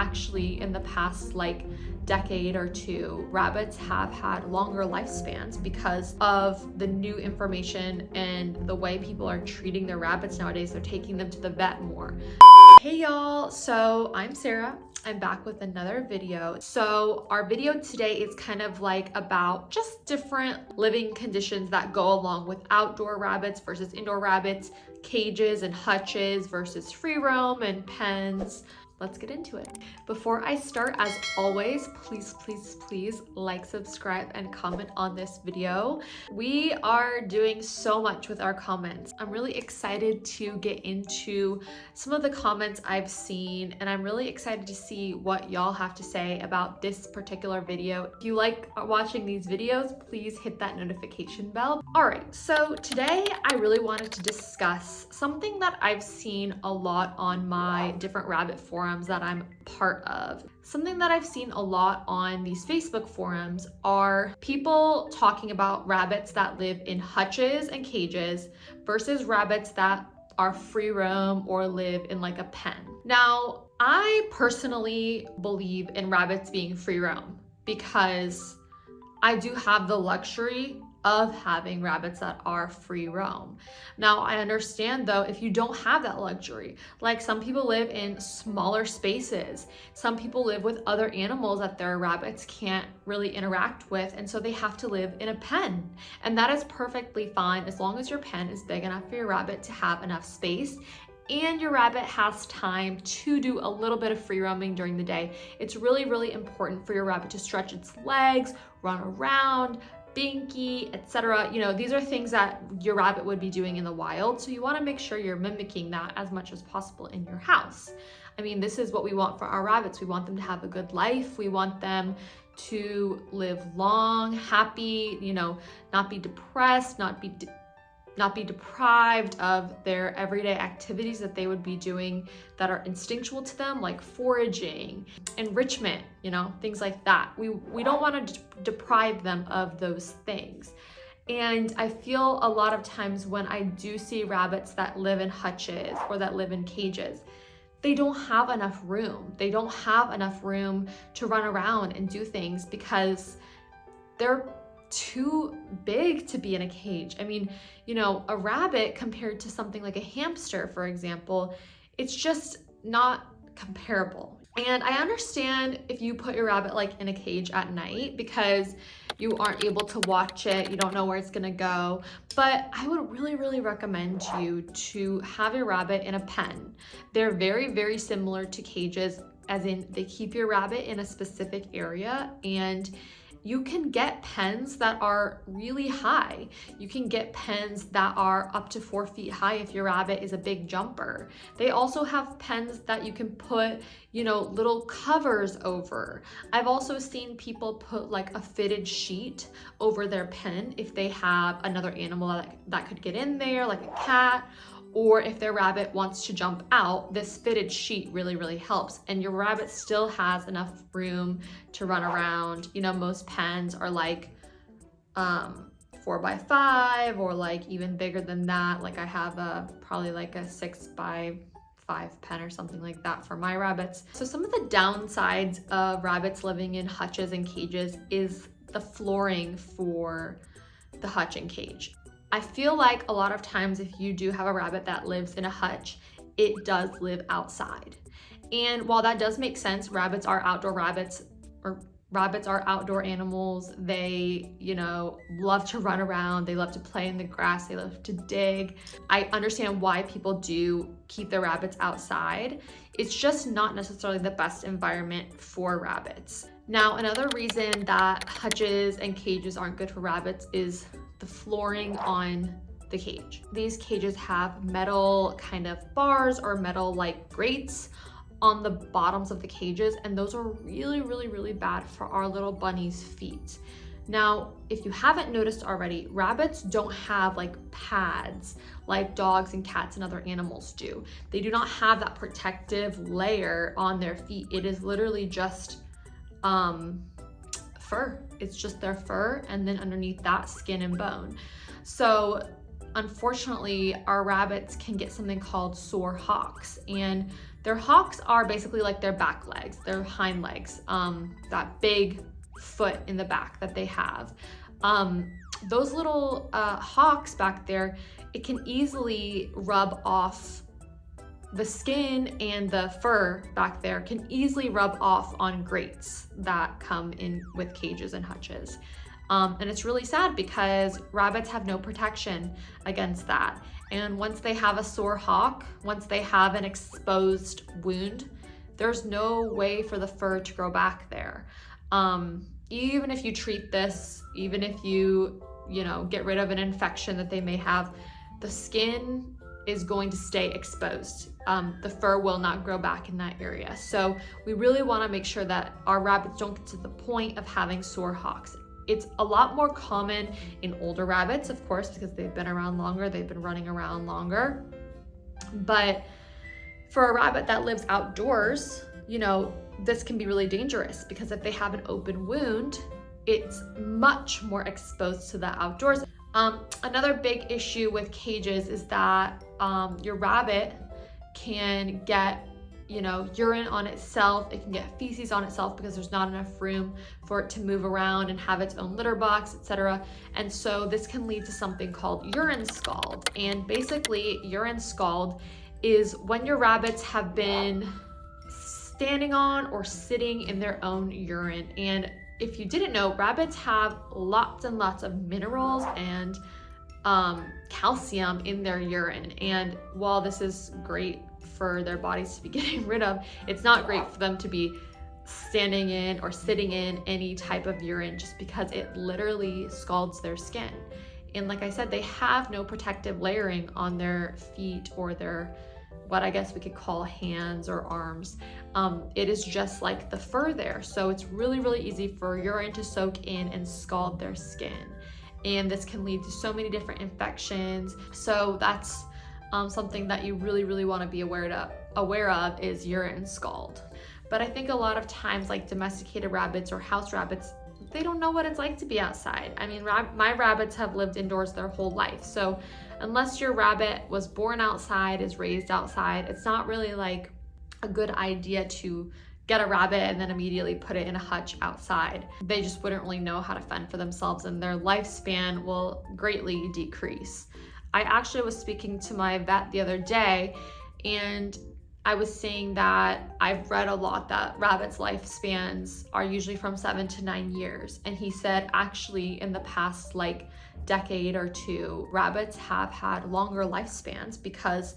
actually in the past like decade or two, rabbits have had longer lifespans because of the new information and the way people are treating their rabbits nowadays. They're taking them to the vet more. Hey y'all, so I'm Sarah. I'm back with another video. So our video today is kind of like about just different living conditions that go along with outdoor rabbits versus indoor rabbits, cages and hutches versus free roam and pens. Let's get into it. Before I start, as always, please like, subscribe, and comment on this video. We are doing so much with our comments. I'm really excited to get into some of the comments I've seen, and I'm really excited to see what y'all have to say about this particular video. If you like watching these videos, please hit that notification bell. All right, so today I really wanted to discuss something that I've seen a lot on my different rabbit forums that I'm part of. Something that I've seen a lot on these Facebook forums are people talking about rabbits that live in hutches and cages versus rabbits that are free roam or live in like a pen. Now, I personally believe in rabbits being free roam because I do have the luxury of having rabbits that are free roam. Now, I understand though, if you don't have that luxury, like some people live in smaller spaces, some people live with other animals that their rabbits can't really interact with, and so they have to live in a pen. And that is perfectly fine as long as your pen is big enough for your rabbit to have enough space and your rabbit has time to do a little bit of free roaming during the day. It's really important for your rabbit to stretch its legs, run around, binky, etc. You know, these are things that your rabbit would be doing in the wild. So you want to make sure you're mimicking that as much as possible in your house. I mean, this is what we want for our rabbits. We want them to have a good life. We want them to live long, happy, you know, not be depressed, not be deprived of their everyday activities that they would be doing that are instinctual to them, like foraging, enrichment, you know, things like that. We don't want to deprive them of those things. And I feel a lot of times when I do see rabbits that live in hutches or that live in cages, they don't have enough room. They don't have enough room to run around and do things because they're too big to be in a cage. I mean, you know, a rabbit compared to something like a hamster, for example, it's just not comparable. And I understand if you put your rabbit like in a cage at night because you aren't able to watch it, you don't know where it's gonna go, but I would really recommend to you to have your rabbit in a pen. They're very similar to cages, as in they keep your rabbit in a specific area, and you can get pens that are really high. You can get pens that are up to 4 feet high if your rabbit is a big jumper. They also have pens that you can put, you know, little covers over. I've also seen people put like a fitted sheet over their pen if they have another animal that could get in there, like a cat, or if their rabbit wants to jump out, this fitted sheet really helps. And your rabbit still has enough room to run around. You know, most pens are like 4x5 or like even bigger than that. Like I have probably like a 6x5 pen or something like that for my rabbits. So some of the downsides of rabbits living in hutches and cages is the flooring for the hutch and cage. I feel like a lot of times if you do have a rabbit that lives in a hutch, it does live outside. And while that does make sense, rabbits are outdoor rabbits, or rabbits are outdoor animals. They, you know, love to run around. They love to play in the grass. They love to dig. I understand why people do keep their rabbits outside. It's just not necessarily the best environment for rabbits. Now, another reason that hutches and cages aren't good for rabbits is the flooring on the cage. These cages have metal kind of bars or metal like grates on the bottoms of the cages, and those are really bad for our little bunny's feet. Now, if you haven't noticed already, rabbits don't have like pads like dogs and cats and other animals do. They do not have that protective layer on their feet. It is literally just fur. It's just their fur, and then underneath that, skin and bone. So unfortunately, our rabbits can get something called sore hocks, and Their hocks are basically like their back legs, their hind legs, that big foot in the back that they have. Those little hocks back there, it can easily rub off the skin, and the fur back there can easily rub off on grates that come in with cages and hutches. And it's really sad because rabbits have no protection against that. And once they have a sore hock, once they have an exposed wound, there's no way for the fur to grow back there. Even if you treat this, even if you get rid of an infection that they may have, the skin is going to stay exposed. The fur will not grow back in that area. So we really want to make sure that our rabbits don't get to the point of having sore hocks. It's a lot more common in older rabbits, of course, because they've been around longer, they've been running around longer. But for a rabbit that lives outdoors, this can be really dangerous, because if they have an open wound, it's much more exposed to the outdoors. Another big issue with cages is that your rabbit can get urine on itself. It can get feces on itself because there's not enough room for it to move around and have its own litter box, etc. And so this can lead to something called urine scald. And basically, urine scald is when your rabbits have been standing on or sitting in their own urine. And if you didn't know, rabbits have lots and lots of minerals and calcium in their urine. And while this is great for their bodies to be getting rid of, it's not great for them to be standing in or sitting in any type of urine, just because it literally scalds their skin. And like I said, they have no protective layering on their feet or their, what I guess we could call hands or arms. It is just like the fur there. So it's really, really easy for urine to soak in and scald their skin. And this can lead to so many different infections. So that's something that you really, really want to be aware of is urine scald. But I think a lot of times, like domesticated rabbits or house rabbits, they don't know what it's like to be outside. I mean, my rabbits have lived indoors their whole life. So unless your rabbit was born outside, is raised outside, it's not really like a good idea to get a rabbit and then immediately put it in a hutch outside. They just wouldn't really know how to fend for themselves, and their lifespan will greatly decrease. I actually was speaking to my vet the other day, and I was saying that I've read a lot that rabbits' lifespans are usually from 7 to 9 years. And he said actually in the past decade or two, rabbits have had longer lifespans because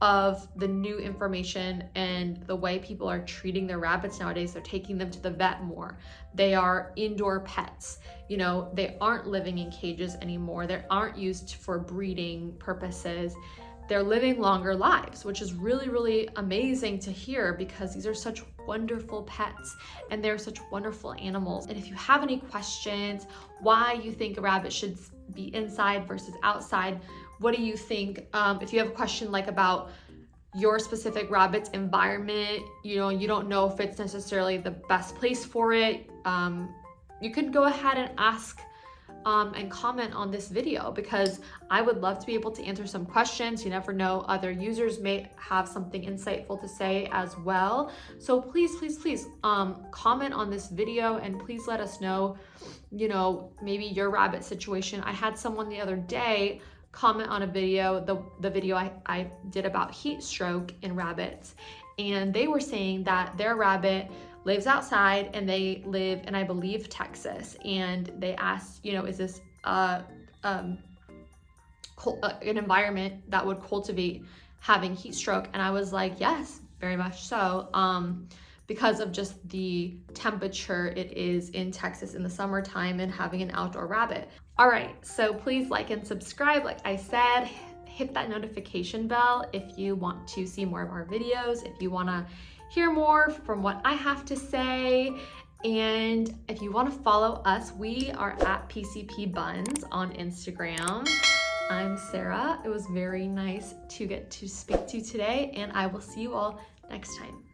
of the new information and the way people are treating their rabbits nowadays. They're taking them to the vet more. They are indoor pets. They aren't living in cages anymore. They aren't used for breeding purposes. They're living longer lives, which is really, really amazing to hear, because these are such wonderful pets and they're such wonderful animals. And if you have any questions, why you think a rabbit should be inside versus outside, what do you think? If you have a question about your specific rabbit's environment, you don't know if it's necessarily the best place for it, you could go ahead and ask and comment on this video, because I would love to be able to answer some questions. You never know, other users may have something insightful to say as well. So please, please, please comment on this video, and please let us know, maybe your rabbit situation. I had someone the other day comment on a video, the video I did about heat stroke in rabbits, and they were saying that their rabbit lives outside and they live in, I believe, Texas. And they asked, is this an environment that would cultivate having heat stroke? And I was like, yes, very much so, because of just the temperature it is in Texas in the summertime and having an outdoor rabbit. All right, so please like and subscribe. Like I said, hit that notification bell if you want to see more of our videos, if you want to hear more from what I have to say. And if you want to follow us, we are at PCP Buns on Instagram. I'm Sarah. It was very nice to get to speak to you today, and I will see you all next time.